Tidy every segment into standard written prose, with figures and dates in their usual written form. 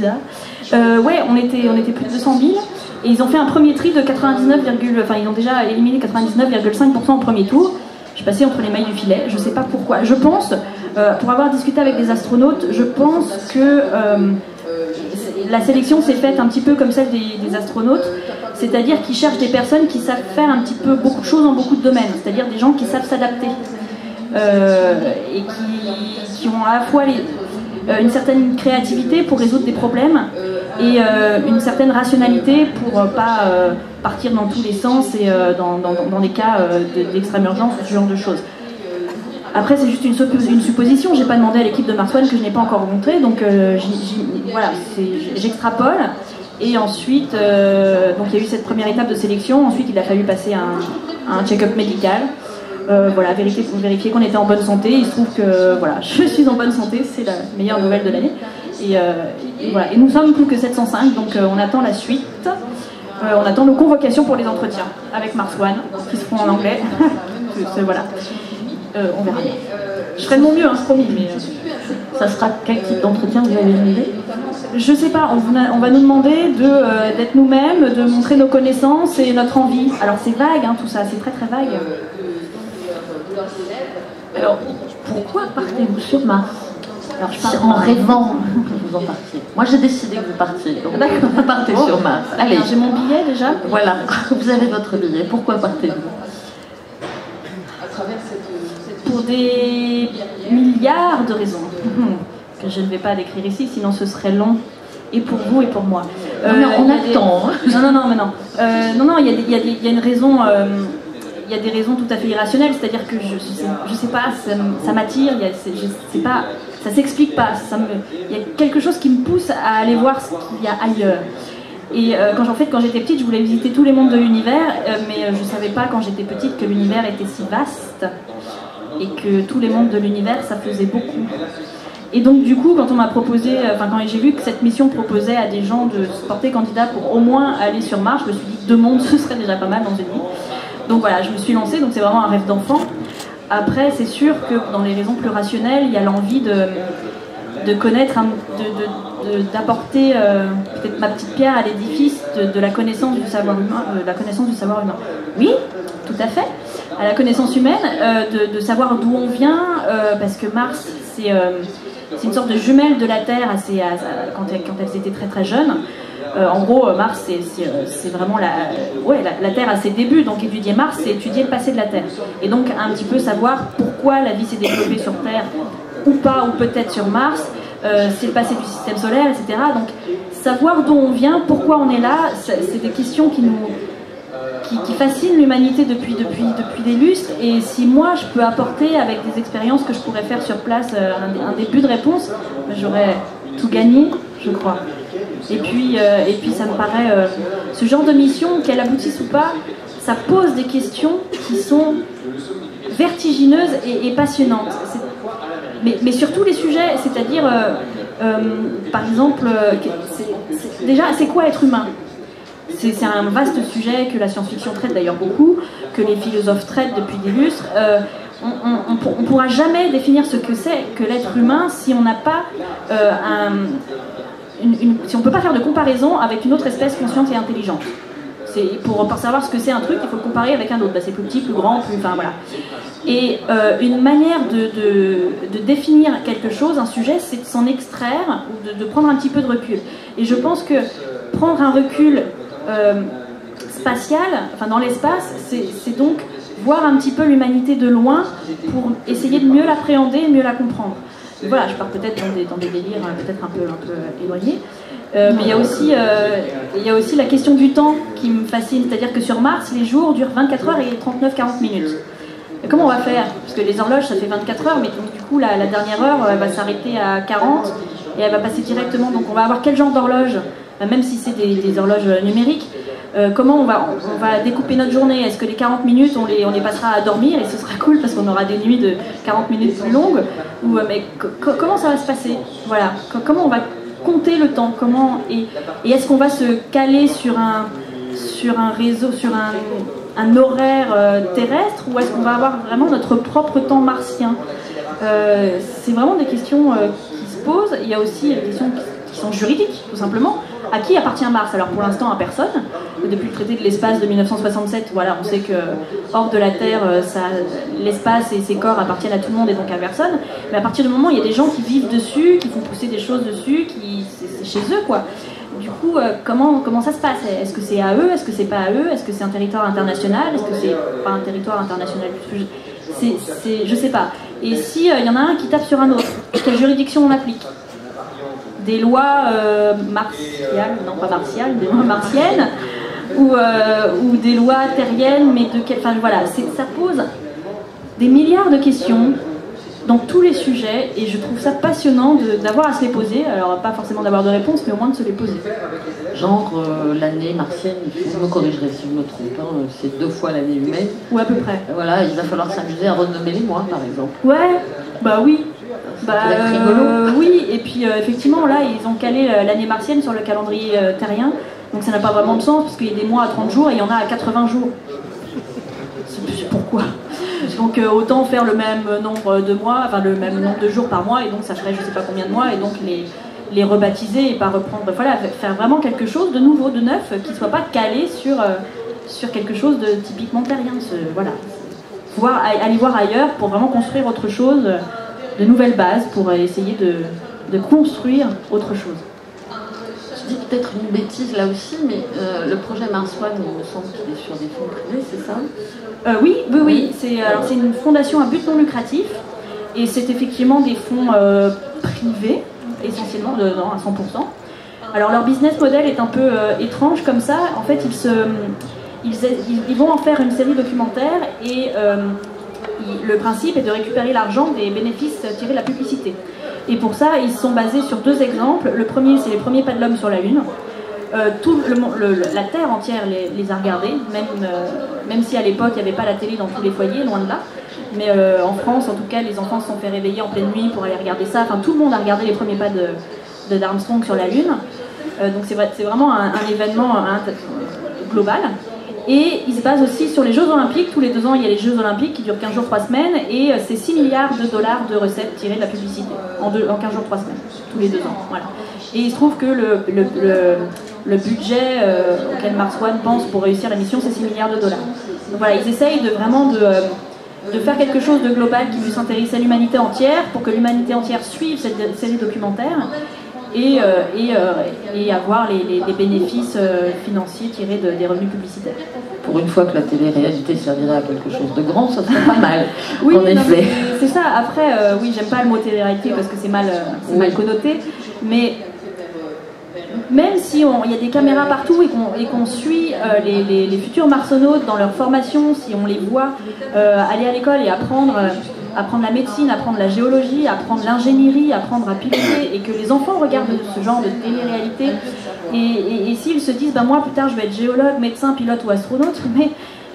bizarre. Ouais, on était plus de 200 000. Et ils ont fait un premier tri de 99, enfin ils ont déjà éliminé 99,5% au premier tour. Je suis passée entre les mailles du filet, je sais pas pourquoi. Je pense, pour avoir discuté avec des astronautes, je pense que la sélection s'est faite un petit peu comme celle des astronautes, c'est-à-dire qu'ils cherchent des personnes qui savent faire un petit peu beaucoup de choses en beaucoup de domaines, c'est-à-dire des gens qui savent s'adapter et qui ont à la fois une certaine créativité pour résoudre des problèmes et une certaine rationalité pour pas partir dans tous les sens et dans des cas d'extrême urgence ou ce genre de choses. Après, c'est juste une supposition. J'ai pas demandé à l'équipe de Mars One que je n'ai pas encore rencontrée, donc voilà, j'extrapole. Et ensuite, donc il y a eu cette première étape de sélection. Ensuite, il a fallu passer un check-up médical. Voilà, vérifier qu'on était en bonne santé. Il se trouve que voilà, je suis en bonne santé, c'est la meilleure nouvelle de l'année. Et voilà. Et nous sommes plus que 705, donc on attend la suite. On attend nos convocations pour les entretiens avec Mars One, qui se font en anglais. Voilà. On verra bien. Je ferai de mon mieux, hein, promis, mais ça sera quel type d'entretien, vous avez une idée? Je sais pas, on va nous demander d'être nous-mêmes, de montrer nos connaissances et notre envie. Alors c'est vague, hein, tout ça, c'est très très vague. Alors, pourquoi partez-vous sur Mars? Alors, je pars en rêvant que vous en partiez. Moi, j'ai décidé que vous partiez, donc vous partez sur Mars. Allez, j'ai mon billet déjà. Voilà, vous avez votre billet. Pourquoi partez-vous? Pour des milliards de raisons que je ne vais pas décrire ici, sinon ce serait long, et pour vous et pour moi. Non, on attend. Non, il y a une raison. Il y a des raisons tout à fait irrationnelles, c'est-à-dire que je sais pas, ça m'attire, ça s'explique pas. Il y a quelque chose qui me pousse à aller voir ce qu'il y a ailleurs. Et quand j'étais petite, je voulais visiter tous les mondes de l'univers, mais je savais pas quand j'étais petite que l'univers était si vaste et que tous les mondes de l'univers, ça faisait beaucoup. Et donc du coup, quand on m'a proposé, quand j'ai vu que cette mission proposait à des gens de se porter candidat pour au moins aller sur Mars, je me suis dit que 2 mondes, ce serait déjà pas mal dans une vie. Donc voilà, je me suis lancée, donc c'est vraiment un rêve d'enfant. Après, c'est sûr que dans les raisons plus rationnelles, il y a l'envie de connaître, d'apporter peut-être ma petite pierre à l'édifice de la connaissance du savoir humain. Oui, tout à fait. À la connaissance humaine, de savoir d'où on vient, parce que Mars, c'est une sorte de jumelle de la Terre quand elles étaient très très jeunes. En gros, Mars, c'est vraiment la Terre à ses débuts. Donc étudier Mars, c'est étudier le passé de la Terre. Et donc un petit peu savoir pourquoi la vie s'est développée sur Terre, ou pas, ou peut-être sur Mars, c'est le passé du système solaire, etc. Donc savoir d'où on vient, pourquoi on est là, c'est des questions qui fascinent l'humanité depuis des lustres. Et si moi je peux apporter avec des expériences que je pourrais faire sur place un début de réponse, j'aurais tout gagné, je crois. Et puis ça me paraît, ce genre de mission, qu'elle aboutisse ou pas, ça pose des questions qui sont vertigineuses et passionnantes. Mais sur tous les sujets, c'est-à-dire, par exemple, déjà, c'est quoi être humain? C'est un vaste sujet que la science-fiction traite d'ailleurs beaucoup, que les philosophes traitent depuis des lustres. On ne pourra jamais définir ce que c'est que l'être humain si on n'a pas si on ne peut pas faire de comparaison avec une autre espèce consciente et intelligente. Pour savoir ce que c'est un truc, il faut le comparer avec un autre. C'est plus petit, plus grand, enfin voilà. Et une manière de définir quelque chose, un sujet, c'est de s'en extraire, ou de prendre un petit peu de recul. Et je pense que prendre un recul spatial, enfin dans l'espace, c'est donc voir un petit peu l'humanité de loin pour essayer de mieux l'appréhender et de mieux la comprendre. Voilà, je pars peut-être dans des délires peut-être un peu éloignés. Mais il y a aussi la question du temps qui me fascine. C'est-à-dire que sur Mars, les jours durent 24 heures et 39-40 minutes. Et comment on va faire? Parce que les horloges, ça fait 24 heures, mais donc du coup, la dernière heure, elle va s'arrêter à 40 et elle va passer directement. Donc on va avoir quel genre d'horloge? Même si c'est des horloges numériques, comment on va découper notre journée? Est-ce que les 40 minutes, on les passera à dormir et ce sera cool parce qu'on aura des nuits de 40 minutes plus longues? Mais comment ça va se passer? Voilà. Comment on va compter le temps? Et est-ce qu'on va se caler sur un réseau, sur un horaire terrestre, ou est-ce qu'on va avoir vraiment notre propre temps martien? C'est vraiment des questions qui se posent. Il y a aussi des questions qui questions juridiques, tout simplement. À qui appartient Mars? Alors pour l'instant à personne. Depuis le traité de l'espace de 1967, voilà, on sait que hors de la Terre, l'espace et ses corps appartiennent à tout le monde et donc à personne. Mais à partir du moment où il y a des gens qui vivent dessus, qui font pousser des choses dessus, c'est chez eux, quoi. Du coup, comment ça se passe? Est-ce que c'est à eux? Est-ce que c'est pas à eux? Est-ce que c'est un territoire international? Est-ce que c'est pas un territoire international? Je sais pas. Et si y en a un qui tape sur un autre, quelle juridiction on applique? Des lois martiales, non pas martiales, des lois martiennes, ou des lois terriennes, mais de quelle... Enfin voilà, ça pose des milliards de questions dans tous les sujets, et je trouve ça passionnant d'avoir à se les poser. Alors pas forcément d'avoir de réponse, mais au moins de se les poser. Genre l'année martienne, vous me corrigerez si je me trompe, hein, c'est 2 fois l'année humaine. Ou à peu près. Voilà, il va falloir s'amuser à renommer les mois, par exemple. Ouais, bah oui. Rigolo. Oui, et puis effectivement, là, ils ont calé l'année martienne sur le calendrier terrien, donc ça n'a pas vraiment de sens, parce qu'il y a des mois à 30 jours et il y en a à 80 jours. Pourquoi? Donc autant faire le même nombre de mois, enfin le même nombre de jours par mois, et donc ça ferait je sais pas combien de mois, et donc les rebaptiser et pas reprendre, voilà, faire vraiment quelque chose de nouveau, de neuf, qui soit pas calé sur quelque chose de typiquement terrien. Voilà. Aller voir ailleurs pour vraiment construire autre chose, de nouvelles bases, pour essayer de construire autre chose. Je dis peut-être une bêtise là aussi, mais le projet Mars One, il me semble qu'il est sur des fonds privés, c'est ça? Oui. C'est une fondation à but non lucratif, et c'est effectivement des fonds privés, essentiellement, à 100%. Alors leur business model est un peu étrange comme ça. En fait, ils vont en faire une série documentaire, et le principe est de récupérer l'argent des bénéfices tirés de la publicité. Et pour ça, ils se sont basés sur 2 exemples. Le premier, c'est les premiers pas de l'homme sur la Lune. La Terre entière les a regardés, même si à l'époque il n'y avait pas la télé dans tous les foyers, loin de là. Mais en France, en tout cas, les enfants se sont fait réveiller en pleine nuit pour aller regarder ça. Enfin, tout le monde a regardé les premiers pas d'Armstrong sur la Lune. Donc c'est vraiment un événement global. Et il se base aussi sur les Jeux Olympiques. Tous les 2 ans, il y a les Jeux Olympiques qui durent 15 jours, 3 semaines. Et c'est 6 milliards de dollars de recettes tirées de la publicité en 15 jours, 3 semaines. Tous les 2 ans. Voilà. Et il se trouve que le budget auquel Mars One pense pour réussir la mission, c'est 6 milliards de dollars. Donc voilà, ils essayent de faire quelque chose de global qui puisse intéresser l'humanité entière, pour que l'humanité entière suive cette série documentaire, et avoir les bénéfices financiers tirés des revenus publicitaires. Pour une fois que la télé-réalité servirait à quelque chose de grand, ça serait pas mal. Oui, en effet. C'est ça. Après, oui, j'aime pas le mot télé-réalité parce que c'est mal connoté, mais même si il y a des caméras partout et qu'on suit les futurs marsonautes dans leur formation, si on les voit aller à l'école et apprendre la médecine, apprendre la géologie, apprendre l'ingénierie, apprendre à piloter, et que les enfants regardent ce genre de télé-réalité, et s'ils se disent moi plus tard je vais être géologue, médecin, pilote ou astronaute,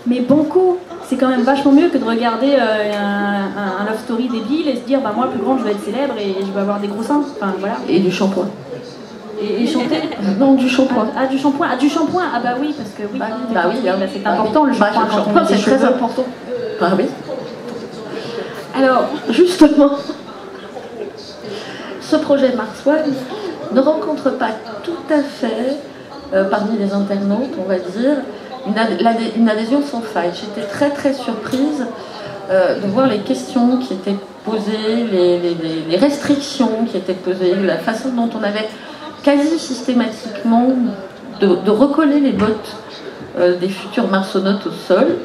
mais banco, c'est quand même vachement mieux que de regarder un love story débile et se dire moi plus grande je vais être célèbre et je vais avoir des gros seins, enfin voilà. Et du shampoing. Et chanter? Non, du shampoing. Du shampoing. Du shampoing. Ah bah oui, parce que oui. C'est important le shampoing. Le shampoing, c'est très important. Ah oui. Alors, justement, ce projet Mars One ne rencontre pas tout à fait, parmi les internautes, on va dire, une adhésion sans faille. J'étais très très surprise de voir les questions qui étaient posées, les restrictions qui étaient posées, la façon dont on avait quasi systématiquement de recoller les bottes des futurs marsonautes au sol.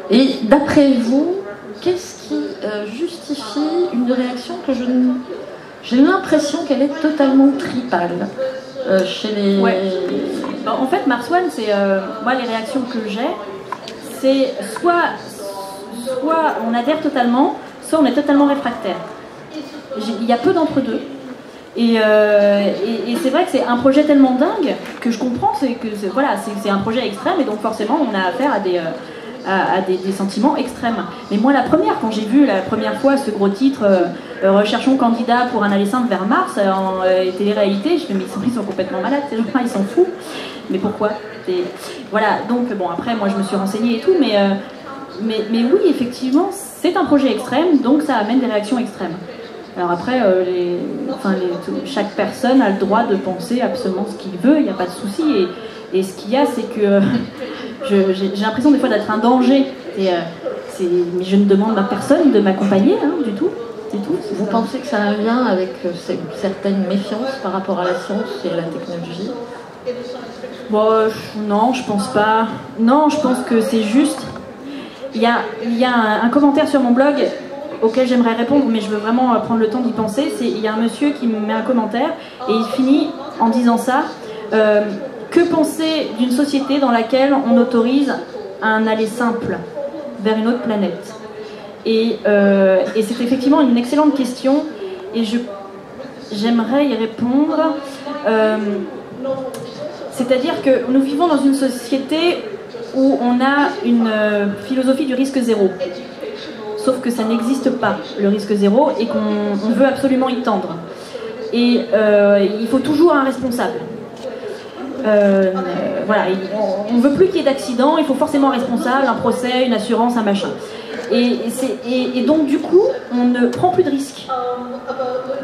Et d'après vous, qu'est-ce qui justifie une réaction que j'ai l'impression qu'elle est totalement tripale chez les... Ouais. En fait, Mars One, c'est moi les réactions que j'ai, c'est soit on adhère totalement, soit on est totalement réfractaire. Il y a peu d'entre deux. Et c'est vrai que c'est un projet tellement dingue que je comprends, c'est un projet extrême, et donc forcément on a affaire à des sentiments extrêmes. Mais moi quand j'ai vu la première fois ce gros titre recherchons candidat pour un aller simple vers Mars en télé-réalité, je me dis mais ils sont complètement malades, ces gens-là, ils s'en foutent. Mais pourquoi? Voilà, donc bon, après moi je me suis renseignée et tout, mais oui, effectivement c'est un projet extrême, donc ça amène des réactions extrêmes. Alors après, chaque personne a le droit de penser absolument ce qu'il veut, il n'y a pas de souci. Et ce qu'il y a, c'est que j'ai l'impression des fois d'être un danger. Mais je ne demande à personne de m'accompagner, hein, du tout. C'est tout. Vous pensez que ça a un lien avec une certaine méfiance par rapport à la science et à la technologie? Bon, non, je pense pas. Non, je pense que c'est juste... Il y a un commentaire sur mon blog auquel j'aimerais répondre, mais je veux vraiment prendre le temps d'y penser. Il y a un monsieur qui me met un commentaire et il finit en disant ça. Que penser d'une société dans laquelle on autorise un aller simple vers une autre planète? Et c'est effectivement une excellente question et j'aimerais y répondre. C'est-à-dire que nous vivons dans une société où on a une philosophie du risque zéro. Sauf que ça n'existe pas, le risque zéro, et qu'on veut absolument y tendre. Et il faut toujours un responsable. Voilà, on ne veut plus qu'il y ait d'accident, il faut forcément un responsable, un procès, une assurance, un machin. Et donc du coup, on ne prend plus de risques.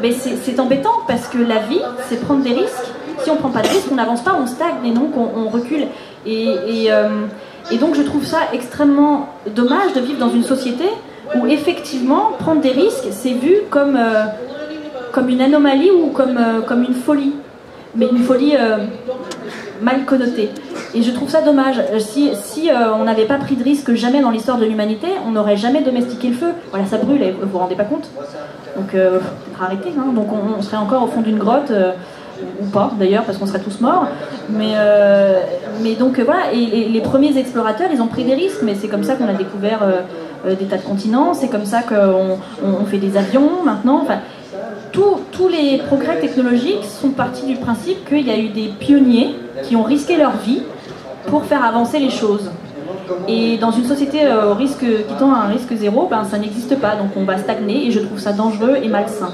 Mais c'est embêtant parce que la vie, c'est prendre des risques. Si on ne prend pas de risques, on n'avance pas, on stagne et donc on recule. Et donc je trouve ça extrêmement dommage de vivre dans une société où effectivement prendre des risques, c'est vu comme une anomalie ou comme une folie. Mais une folie mal connotée. Et je trouve ça dommage. Si on n'avait pas pris de risque jamais dans l'histoire de l'humanité, on n'aurait jamais domestiqué le feu. Voilà, ça brûle, et vous vous rendez pas compte. Donc, faut arrêter. Hein. Donc, on serait encore au fond d'une grotte, ou pas d'ailleurs, parce qu'on serait tous morts. Mais donc, voilà. Et les premiers explorateurs, ils ont pris des risques, mais c'est comme ça qu'on a découvert des tas de continents. C'est comme ça qu'on fait des avions maintenant. Enfin, tous les progrès technologiques sont partis du principe qu'il y a eu des pionniers qui ont risqué leur vie pour faire avancer les choses. Et dans une société qui tend à un risque zéro, ben, ça n'existe pas, donc on va stagner et je trouve ça dangereux et malsain.